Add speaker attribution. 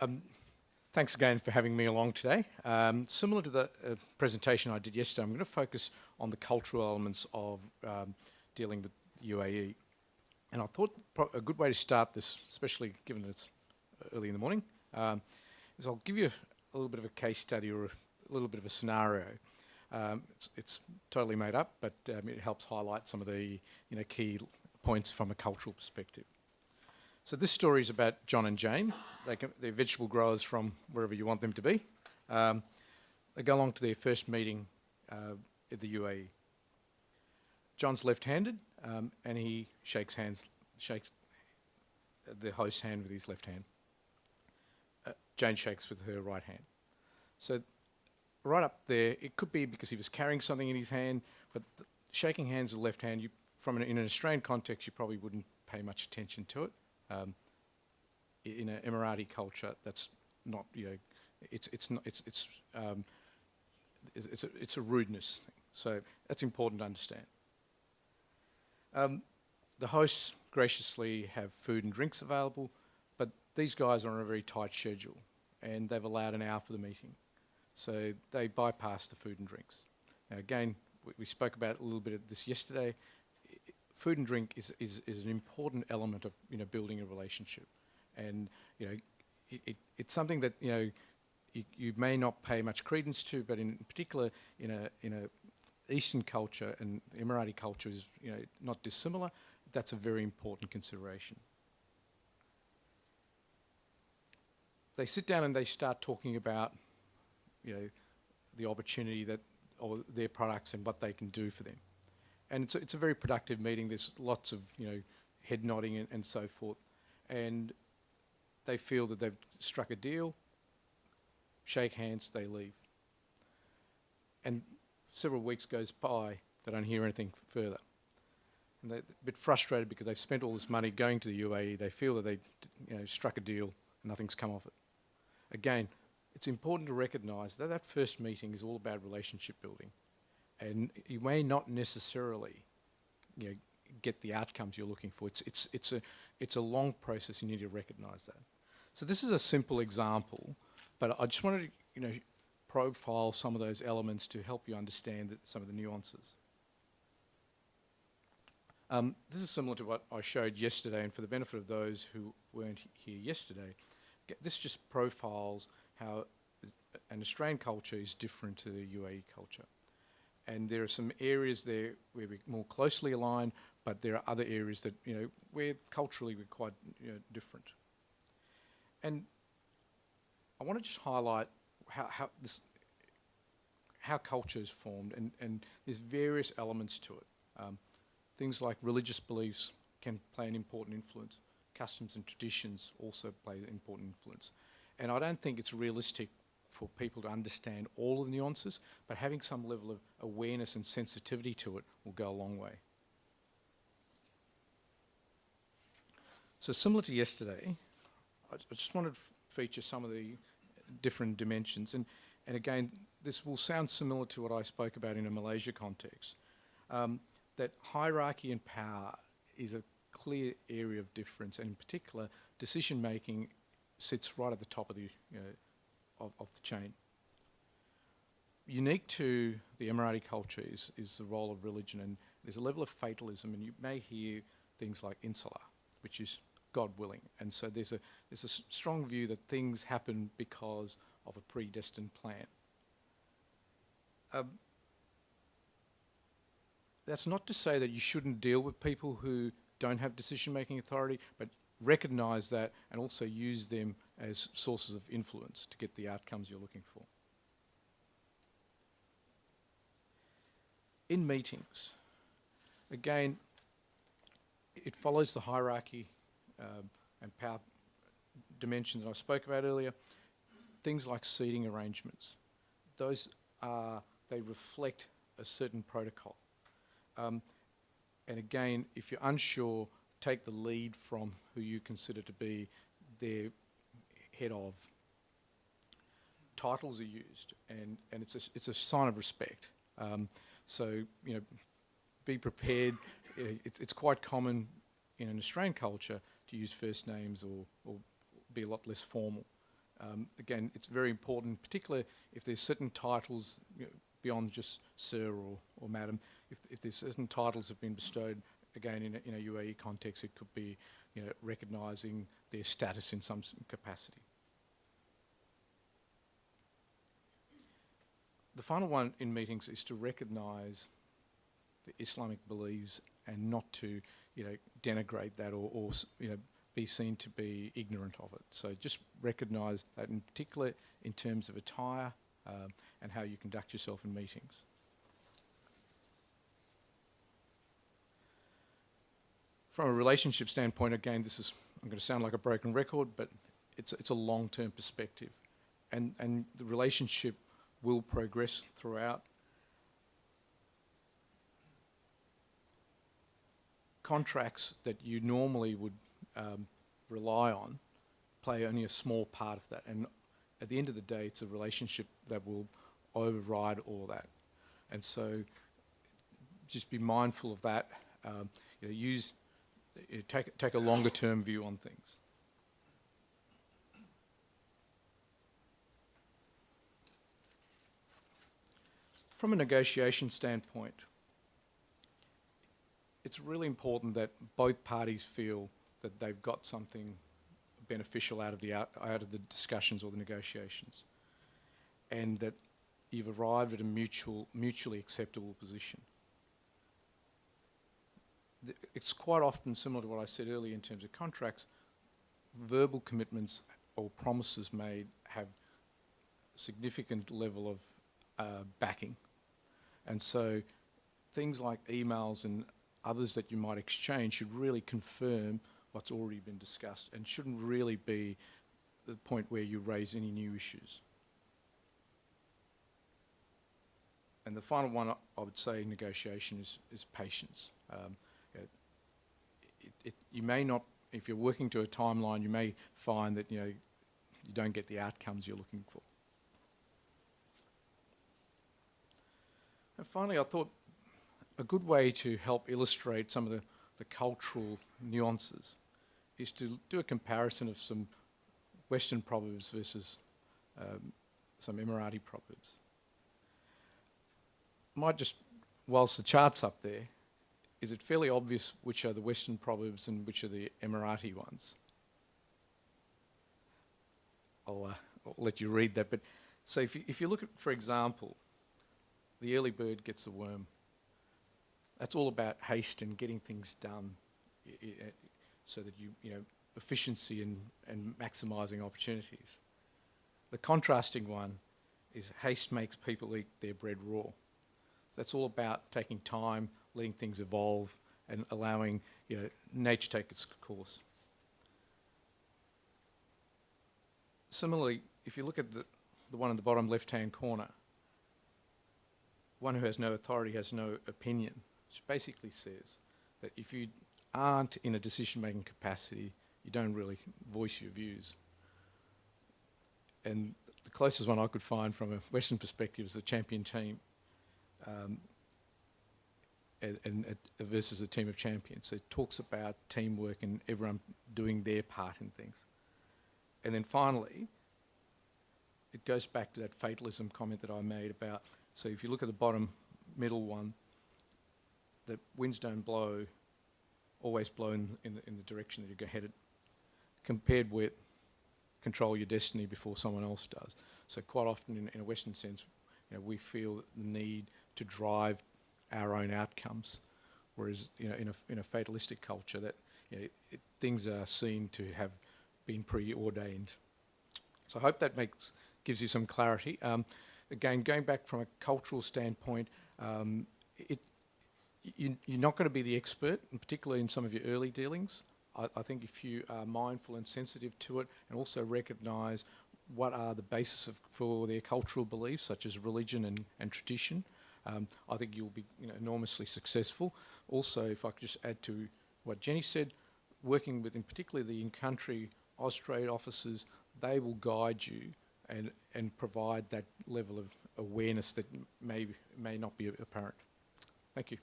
Speaker 1: Um, Thanks again for having me along today. Similar to the presentation I did yesterday, I'm going to focus on the cultural elements of dealing with UAE. And I thought a good way to start this, especially given that it's early in the morning, is I'll give you a little bit of a case study or a little bit of a scenario. It's totally made up, but it helps highlight some of the key points from a cultural perspective. So this story is about John and Jane. They're vegetable growers from wherever you want them to be. They go along to their first meeting at the UAE. John's left-handed, and he shakes the host's hand with his left hand. Jane shakes with her right hand. So right up there, it could be because he was carrying something in his hand, but shaking hands with the left hand, in an Australian context, you probably wouldn't pay much attention to it. In an Emirati culture, that's not, it's a rudeness thing. So that's important to understand. The hosts graciously have food and drinks available, but these guys are on a very tight schedule, and they've allowed an hour for the meeting. So they bypass the food and drinks. Now again, we spoke about a little bit of this yesterday. Food and drink is an important element of building a relationship, and it's something that you may not pay much credence to, but in particular in a Eastern culture, and Emirati culture is not dissimilar. That's a very important consideration. They sit down and they start talking about the opportunity or their products and what they can do for them. And it's a very productive meeting. There's lots of head nodding and so forth, and they feel that they've struck a deal. Shake hands, they leave, and several weeks goes by. They don't hear anything further, and they're a bit frustrated because they've spent all this money going to the UAE. They feel that they struck a deal and nothing's come of it. Again, it's important to recognise that that first meeting is all about relationship building. And you may not necessarily, get the outcomes you're looking for. It's a long process. You need to recognise that. So this is a simple example, but I just wanted to profile some of those elements to help you understand some of the nuances. This is similar to what I showed yesterday, and for the benefit of those who weren't here yesterday, this just profiles how an Australian culture is different to the UAE culture. And there are some areas there where we're more closely aligned, but there are other areas that, where culturally we're quite different. And I want to just highlight how culture is formed, and there's various elements to it. Things like religious beliefs can play an important influence. Customs and traditions also play an important influence. And I don't think it's realistic for people to understand all of the nuances, but having some level of awareness and sensitivity to it will go a long way. So similar to yesterday, I just wanted to feature some of the different dimensions, and again, this will sound similar to what I spoke about in a Malaysia context, that hierarchy and power is a clear area of difference, and in particular, decision making sits right at the top of the of the chain. Unique to the Emirati culture is the role of religion, and there's a level of fatalism, and you may hear things like inshallah, which is God willing, and so there's a strong view that things happen because of a predestined plan. That's not to say that you shouldn't deal with people who don't have decision-making authority, but recognise that and also use them as sources of influence to get the outcomes you're looking for. In meetings, again, it follows the hierarchy and power dimension that I spoke about earlier. Things like seating arrangements, they reflect a certain protocol. And again, if you're unsure, take the lead from who you consider to be their head of. Titles are used, and it's a sign of respect. So be prepared. It's quite common in an Australian culture to use first names or be a lot less formal. Again, it's very important, particularly if there's certain titles beyond just sir or madam. If there's certain titles have been bestowed, again, in a UAE context, it could be recognising their status in some capacity. The final one in meetings is to recognise the Islamic beliefs and not to, denigrate that or be seen to be ignorant of it. So just recognise that, in particular in terms of attire and how you conduct yourself in meetings. From a relationship standpoint, again, I'm going to sound like a broken record, but it's a long-term perspective, and the relationship will progress throughout. Contracts that you normally would rely on play only a small part of that, and at the end of the day, it's a relationship that will override all that. And so, just be mindful of that. Take a longer-term view on things. From a negotiation standpoint, it's really important that both parties feel that they've got something beneficial out of the discussions or the negotiations, and that you've arrived at a mutually acceptable position. It's quite often similar to what I said earlier in terms of contracts. Verbal commitments or promises made have significant level of backing, and so things like emails and others that you might exchange should really confirm what's already been discussed and shouldn't really be the point where you raise any new issues. And the final one I would say in negotiation is patience. You may not, if you're working to a timeline, you may find that you don't get the outcomes you're looking for. And finally, I thought a good way to help illustrate some of the cultural nuances is to do a comparison of some Western proverbs versus some Emirati proverbs. Might just, whilst the chart's up there, is it fairly obvious which are the Western proverbs and which are the Emirati ones? I'll let you read that. But so if you look at, for example, the early bird gets the worm. That's all about haste and getting things done, so that efficiency and maximising opportunities. The contrasting one is haste makes people eat their bread raw. So that's all about taking time, letting things evolve, and allowing nature take its course. Similarly, if you look at the one in the bottom left-hand corner, one who has no authority has no opinion, which basically says that if you aren't in a decision-making capacity, you don't really voice your views. And the closest one I could find from a Western perspective is the champion team versus a team of champions. So it talks about teamwork and everyone doing their part in things. And then finally, it goes back to that fatalism comment that I made about, so if you look at the bottom middle one, the winds don't always blow in the direction that you're headed, compared with control your destiny before someone else does. So quite often in a Western sense, we feel the need to drive our own outcomes, whereas in a fatalistic culture that things are seen to have been preordained. So I hope that gives you some clarity. Again, going back from a cultural standpoint, you're not going to be the expert, and particularly in some of your early dealings. I think if you are mindful and sensitive to it, and also recognise what are the basis for their cultural beliefs, such as religion and tradition, I think you'll be enormously successful. Also, if I could just add to what Jenny said, working with, in particular, the in-country Austrade officers, they will guide you and provide that level of awareness that may not be apparent. Thank you.